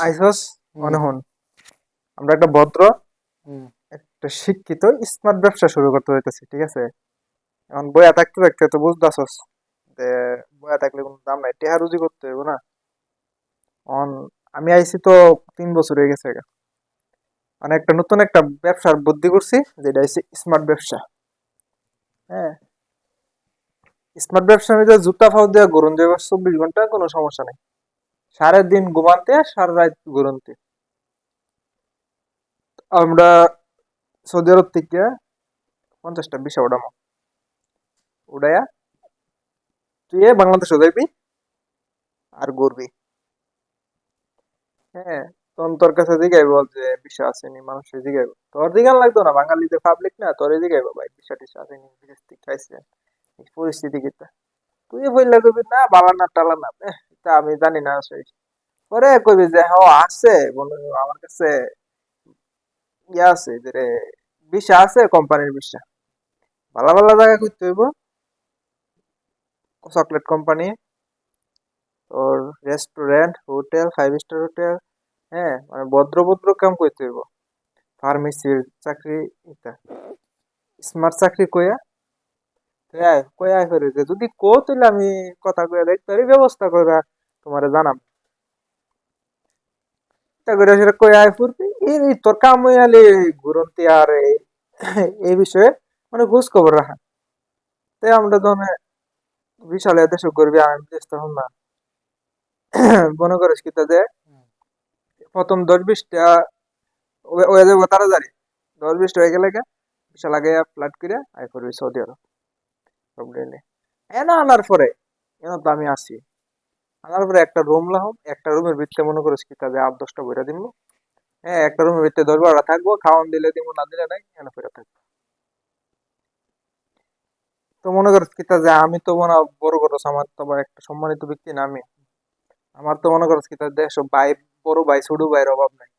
আইসস হুম। মনে হন, আমরা একটা ভদ্র, হুম। একটা শিক্ষিত স্মার্ট ব্যবসা শুরু করতে হইতেছে, ঠিক আছে? এখন বইয়া থাকতে থাকতে তো বুঝতেছস যে বইয়া থাকলে কোনো দাম নাই, টেহা রুজি করতে হইব না। অন আমি আইছি তো 3 বছর হয়ে গেছে। মানে একটা নতুন একটা ব্যবসার বুদ্ধি করছি, যেটা হচ্ছে স্মার্ট ব্যবসা। হ্যাঁ, স্মার্ট ব্যবসার মধ্যে জুতা ফাও দেওয়া ঘুরন যাবে 24 ঘন্টা, কোনো সমস্যা নেই। সারা দিন ঘুমাতে সারা রাত ঘুরন্তে। আমরা সৌদি আরব থেকে 50টা ভিসা উঠামো, উড়াইয়া তুই বাংলাদেশে যাইবি আর ঘুরবি। হ্যাঁ, তখন তোর কাছে জিগাইব যে ভিসা আসেনি, মানুষের জিগাইব, তোর জিগান লাগতো না, বাঙালিদের পাবলিক না, তোর জিগাইব ভাই ভিসা টিসা আসেনি, বিদেশ থেকে আইসে, এই পরিস্থিতি কিতা। তুই বললে কবি না বালা না টালা না, তা আমি জানি না আসলে। পরে কবি যে হ্যাঁ আছে বন্ধু, আমার কাছে ইয়া আছে যে রে, ভিসা আছে, কোম্পানির ভিসা। ভালো ভালো জায়গা করতে হইব, চকলেট কোম্পানি, তোর রেস্টুরেন্ট, হোটেল, 5 স্টার হোটেল। হ্যাঁ, মানে ভদ্র ভদ্র কাম করতে হইব। ফার্মেসির চাকরি, ইতা স্মার্ট চাকরি কইয়া, কইয়া করে যে যদি কো তাহলে আমি কথা কইয়া দেখতে পারি, ব্যবস্থা কইরা তোমারে জানাম। তা করে সেটা কইয়া ফুরবি, এই তোর কাম হইয়ালে ঘুরন্তি আর এই বিষয়ে মানে খোঁজ খবর রাখা। তাই আমরা তো বিশাল দেশ করবি, আমি দেশ তখন না। মনে করিস কি যে প্রথম 10-20টা হয়ে যাবো তাড়াতাড়ি, 10-20টা হয়ে গেলে বিশাল আগে ফ্লাইট করে আই করবি সৌদি আরব সব ডেলে। এনা আনার পরে, এনা তো আমি আসি, আনার পরে একটা রুম লাগাম, একটা রুমের ভিতরে মনে করিস কি যে 8-10টা বইরা দিব। হ্যাঁ, একটা রুমের ভিতরে 10-12টা থাকবো, খাওয়ান দিলে দিব, না দিলে নাই, এনে ফেরা থাকবো। তো মনে করিস কি যে আমি তো মনে হয় বড় কথা, আমার তো আবার একটা সম্মানিত ব্যক্তি না আমি। আমার তো মনে করিস কি দেশ ভাই, বড় ভাই ছোট ভাইয়ের অভাব নাই।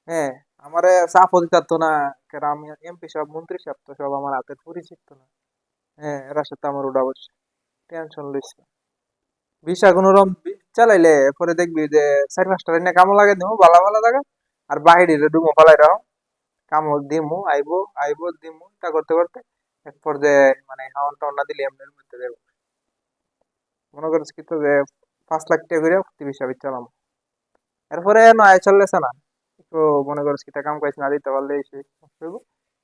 হ্যাঁ, আমারে চাপও দিতারতো না, কারণ আমি এমপি সাহেব মন্ত্রী সাহেব তো সব আমার হাতের পরিচিত না। হ্যাঁ, এরা সাথে আমার উঠা বসে, টেনশন লইস না। ভিসা কোনো রকম চালাইলে পরে দেখবি যে 4-5টা এনে কামো লাগে দিমু ভালো ভালো জায়গা, আর বাহিরে ডুমো ফালাই রাখো, কামো দিমু, আইবো আইবো দিমু, তা করতে করতে এক পর্যায়ে মানে হাওয়ান টাওয়ান না দিলে এমনি মধ্যে দেবো। মনে করছিস কি তো যে 5 লাখ টাকা করে ভিসা চালাম, এরপরে নয় চললেছে না, তো মনে করছিস কি কাম কাজ না দিতে পারলে এসে হইবো।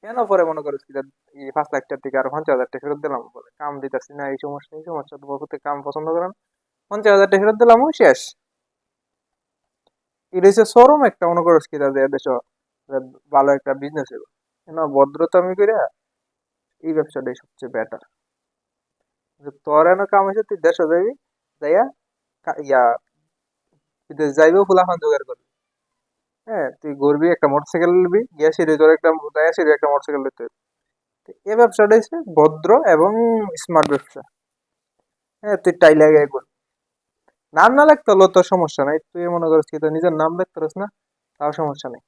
কেন পরে মনে করছিস কি এই 5 লাখ টাকা থেকে আর 50,000 টাকা ফেরত দিলাম, বলে কাম দিতেছি না, এই সমস্যা এই সমস্যা, তো বহুতে কাম পছন্দ করেন, 50,000 টাকা ফেরত দিলাম, শেষ। এটা হচ্ছে শোরুম একটা, মনে করছিস কি যে দেশ ভালো একটা বিজনেস হইব। ভদ্রতা আমি করে এই ব্যবসাটাই সবচেয়ে বেটার। তোর এনে কাম হয়েছে, তুই দেশে যাবি, যাইয়া ইয়া বিদেশ যাইবেও ফুলাফান জোগাড় করবি। হ্যাঁ, তুই ঘুরবি, একটা মোটরসাইকেল নিবি, গিয়া সিঁড়ি তোর একটা যাইয়া সিঁড়ি একটা মোটরসাইকেল নিতে হবে। তো এই ব্যবসাটা হচ্ছে ভদ্র এবং স্মার্ট ব্যবসা। হ্যাঁ, তুই টাইলে গিয়ে করবি, নাম না লিখতে হলো তোর সমস্যা নাই, তুই মনে করিস কি তোর নিজের নাম লিখতে পারিস না, তাও সমস্যা নেই।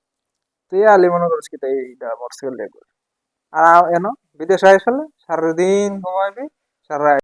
তুই আলি মনে করিস কি এইটা মোটরসাইকেল দিয়ে করবি। আর এনো বিদেশে আসলে সারাদিন ঘুমাবি, সারা